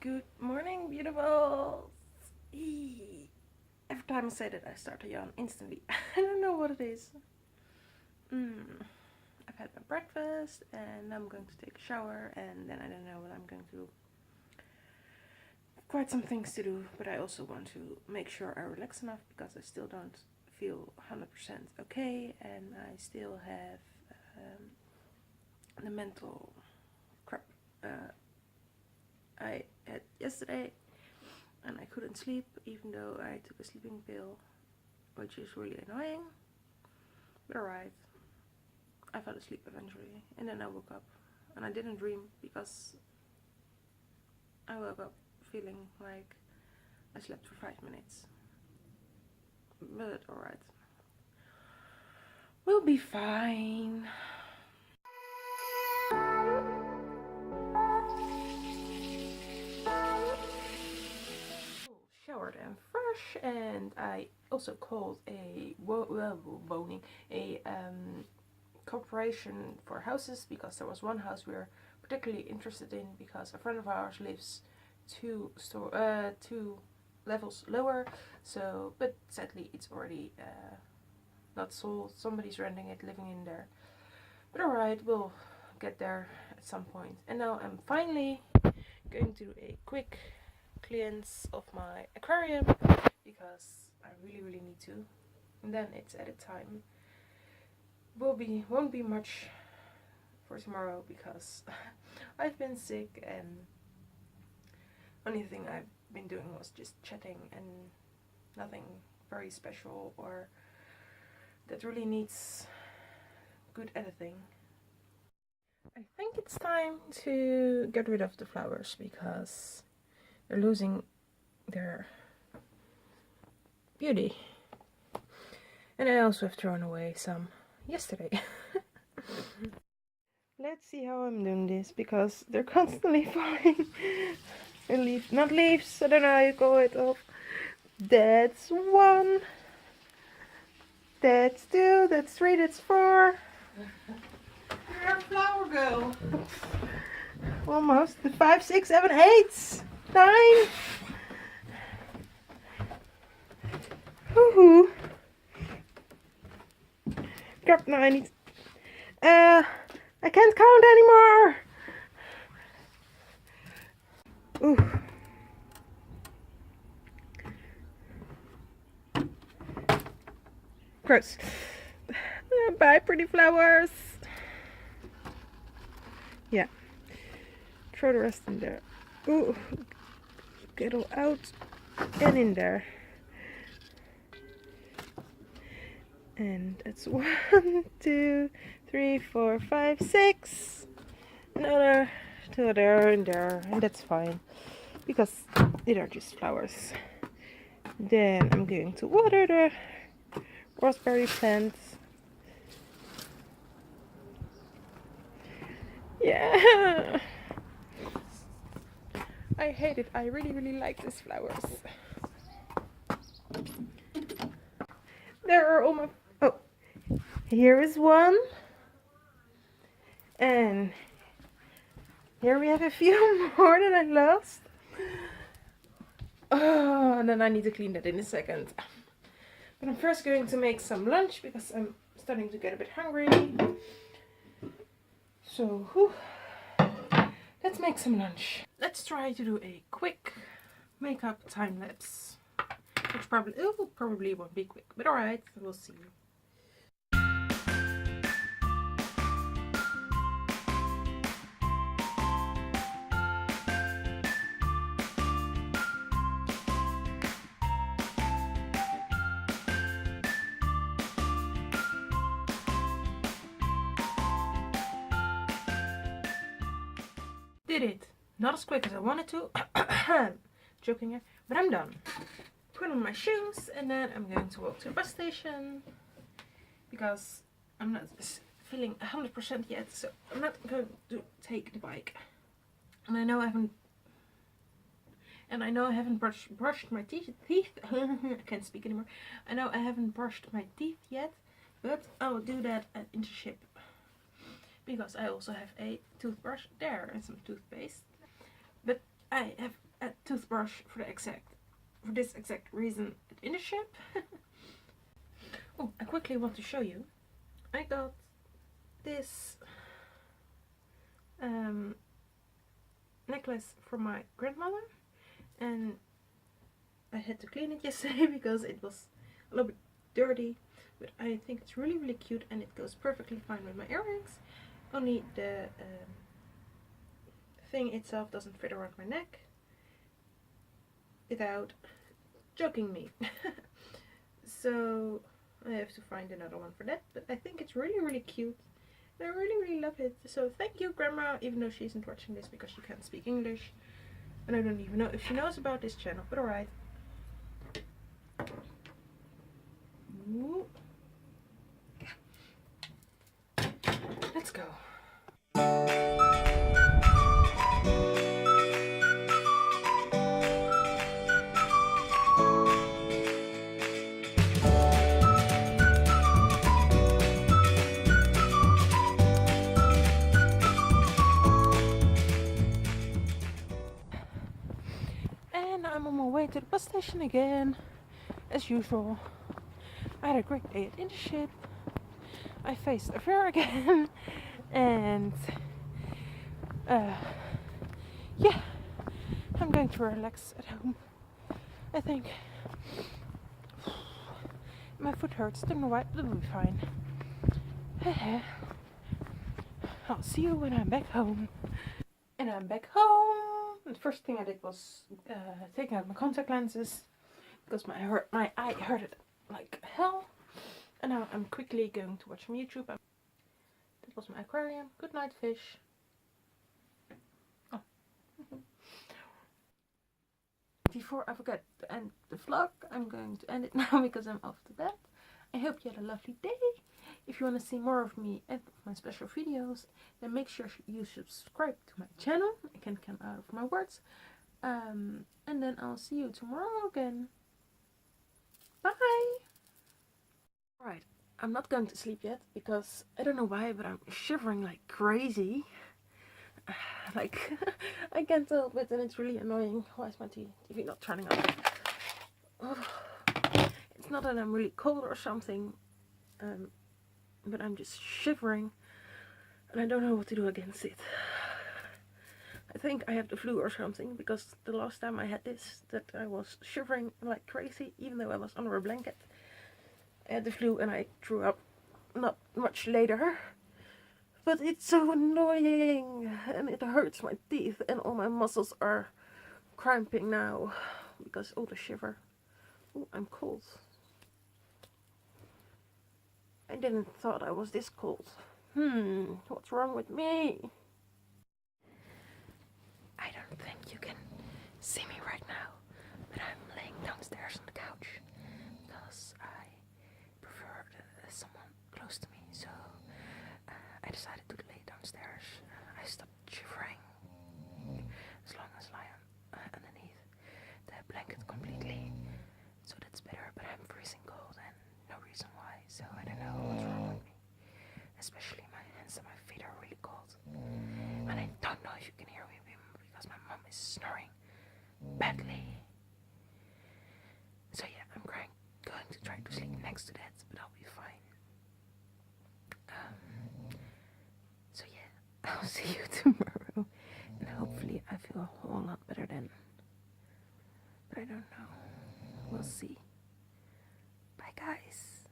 Good morning, beautiful. Every time I say that, I start to yawn instantly. I don't know what it is. I've had my breakfast and I'm going to take a shower, and then I don't know what I'm going to do. Quite some things to do, but I also want to make sure I relax enough because I still don't feel 100% okay, and I still have the mental crap I had yesterday, and I couldn't sleep even though I took a sleeping pill, which is really annoying, but alright. I fell asleep eventually, and then I woke up and I didn't dream because I woke up feeling like I slept for 5 minutes, but alright, we'll be fine. Showered and fresh, and I also called a corporation for houses because there was one house we were particularly interested in because a friend of ours lives two levels lower. So, but sadly it's already not sold. Somebody's renting it, living in there. But alright, we'll get there at some point. And now I'm finally going to do a quick cleanse of my aquarium because I really need to, and then it's edit time. Won't be much for tomorrow because I've been sick, and only thing I've been doing was just chatting and nothing very special or that really needs good editing. I think it's time to get rid of the flowers because they're losing their beauty. And I also have thrown away some yesterday. Let's see how I'm doing this because they're constantly falling. Not leaves, I don't know how you call it off. That's 1. That's 2, that's 3, that's 4. You're a flower girl. Almost. 5, 6, 7, 8. 9. Woohoo. Crap, no, I need. I can't count anymore. Ooh. Gross. Bye, pretty flowers. Yeah. Throw the rest in there. Ooh. Get all out and in there. And that's 1, 2, 3, 4, 5, 6. Another 2 there and there, and that's fine because they are just flowers. Then I'm going to water the raspberry plants. Yeah. I hate it. I really like these flowers. There are all my... Oh, here is one. And here we have a few more that I lost. Oh, and then I need to clean that in a second. But I'm first going to make some lunch because I'm starting to get a bit hungry. So, whew. Let's make some lunch. Let's try to do a quick makeup time lapse, which probably won't be quick, but alright, we'll see. Did it. Not as quick as I wanted to. Joking here, but I'm done. put on my shoes, and then I'm going to walk to the bus station because I'm not feeling 100% yet, so I'm not going to take the bike. And I know I haven't brushed my teeth. I can't speak anymore. I know I haven't brushed my teeth yet, but I will do that at internship because I also have a toothbrush there and some toothpaste. But I have a toothbrush for this exact reason at internship. Oh, I quickly want to show you. I got this necklace from my grandmother, and I had to clean it yesterday because it was a little bit dirty, but I think it's really cute and it goes perfectly fine with my earrings. Only the thing itself doesn't fit around my neck without choking me. So I have to find another one for that, but I think it's really cute. I really love it. So thank you, Grandma, even though she isn't watching this because she can't speak English. And I don't even know if she knows about this channel, but alright. Let's go. I'm on my way to the bus station again, as usual. I had a great day at internship. I faced a fair again, and yeah, I'm going to relax at home. I think my foot hurts. Don't know why, but it'll be fine. I'll see you when I'm back home. And I'm back home. The first thing I did was take out my contact lenses because my eye hurted like hell. And now I'm quickly going to watch some YouTube. That was my aquarium. Good night, fish. Oh. Before I forget to end the vlog, I'm going to end it now because I'm off to bed. I hope you had a lovely day. If you want to see more of me and my special videos, then make sure you subscribe to my channel. I can't come out of my words. And then I'll see you tomorrow again. Bye! Alright, I'm not going to sleep yet because I don't know why, but I'm shivering like crazy. Like, I can't tell, but then it's really annoying. Why is my TV not turning on? Oh, it's not that I'm really cold or something. But I'm just shivering and I don't know what to do against it. I think I have the flu or something, because the last time I had this, that I was shivering like crazy even though I was under a blanket. I had the flu and I threw up not much later. But it's so annoying and it hurts my teeth and all my muscles are cramping now because all the shiver. Oh, I'm cold. I didn't thought I was this cold. What's wrong with me? I don't think you can see me right now, but I'm laying downstairs on the couch because I prefer someone close to me, so I decided to lay downstairs. I stopped shivering as long as I am underneath the blanket completely, so that's better, but I'm freezing cold and no reason why, so I don't know what's wrong with me. Especially my hands and my feet are really cold. And I don't know if you can hear me because my mom is snoring badly. So yeah, I'm going to try to sleep next to that, but I'll be fine. So yeah, I'll see you tomorrow. And hopefully I feel a whole lot better then. But I don't know. We'll see. Bye guys.